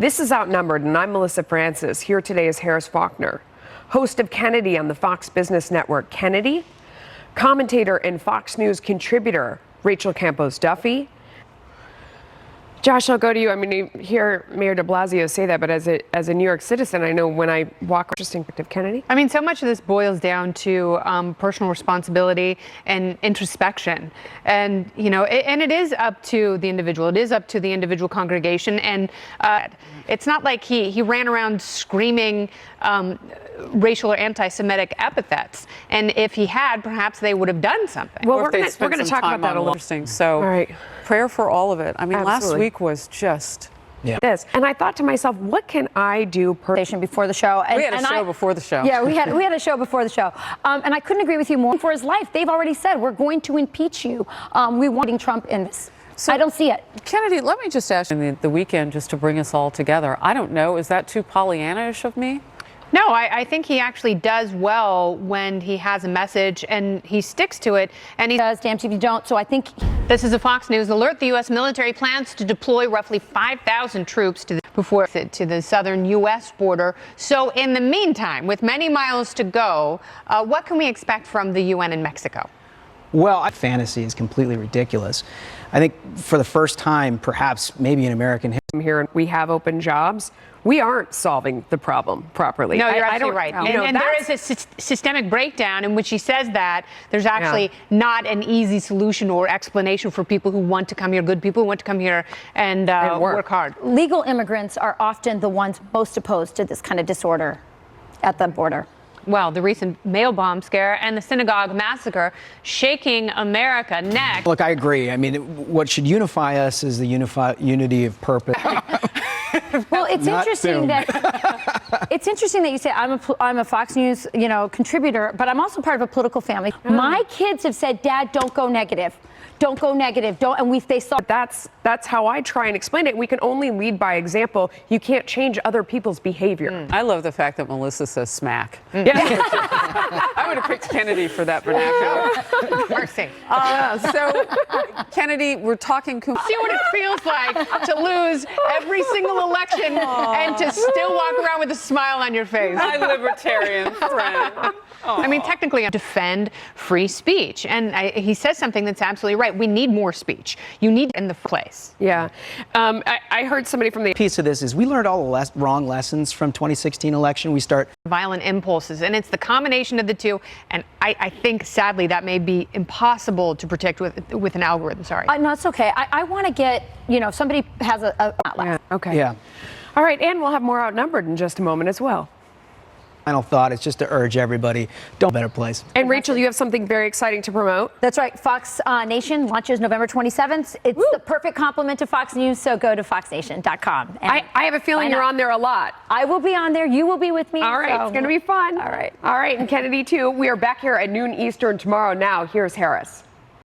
This is Outnumbered, and I'm Melissa Francis. Here today is Harris Faulkner, host of Kennedy on the Fox Business Network. Kennedy, commentator and Fox News contributor Rachel Campos Duffy. Josh, I'll go to you. I mean, you hear Mayor de Blasio say that, but as a New York citizen, I know when I walk interesting of Kennedy. I mean, so much of this boils down to personal responsibility and introspection. And, you know, and it is up to the individual. It is up to the individual congregation. And it's not like he ran around screaming racial or anti-Semitic epithets. And if he had, perhaps they would have done something. Well, we're going to talk about that a little. Interesting. So, all right. Prayer for all of it. I mean, Absolutely. last week was just... This. And I thought to myself, what can I do before the show? We had a show before the show. Yeah, we had a show before the show. And I couldn't agree with you more. For his life, they've already said, we're going to impeach you. We want Trump in this. So, I don't see it. Kennedy, let me just ask you, the weekend, just to bring us all together. I don't know, is that too Pollyanna-ish of me? No, I think he actually does well when he has a message and he sticks to it. And he does, damn if you don't. So I think... This is a Fox News alert. The U.S. military plans to deploy roughly 5,000 troops to the southern U.S. border. So in the meantime, with many miles to go, what can we expect from the UN in Mexico? Well, fantasy is completely ridiculous. I think for the first time, perhaps maybe in American history, here we have open jobs. We aren't solving the problem properly. No, you're absolutely right. You know, and there is a systemic breakdown in which he says that there's actually not an easy solution or explanation for people who want to come here, good people who want to come here and work hard. Legal immigrants are often the ones most opposed to this kind of disorder at the border. Well, the recent mail bomb scare and the synagogue massacre shaking America next. Look, I agree. I mean, what should unify us is the unity of purpose. Well, it's interesting that you say I'm a Fox News, contributor, but I'm also part of a political family. My kids have said, Dad, don't go negative. Don't go negative. Don't. And they saw. That's how I try and explain it. We can only lead by example. You can't change other people's behavior. I love the fact that Melissa says smack. Yeah. I would have picked Kennedy for that vernacular. Mercy. So, Kennedy, we're talking. See what it feels like to lose every single election and to still walk around with a smile on your face. My libertarian friend. I mean, technically, defend free speech. And he says something that's absolutely right. We need more speech. You need in the place. Yeah. I heard somebody from the piece of this is we learned all the wrong lessons from 2016 election. We start violent impulses, and it's the combination of the two. And I think, sadly, that may be impossible to predict with an algorithm. Sorry. No, it's okay. I want to get, if somebody has a okay. Yeah. All right. And we'll have more Outnumbered in just a moment as well. Final thought is just to urge everybody, don't better place. And Rachel, you have something very exciting to promote. That's right. Fox Nation launches November 27th. It's the perfect complement to Fox News, so go to foxnation.com. I have a feeling you're on there a lot. I will be on there. You will be with me. All right. It's going to be fun. All right. All right. And Kennedy, too. We are back here at noon Eastern tomorrow. Now, here's Harris.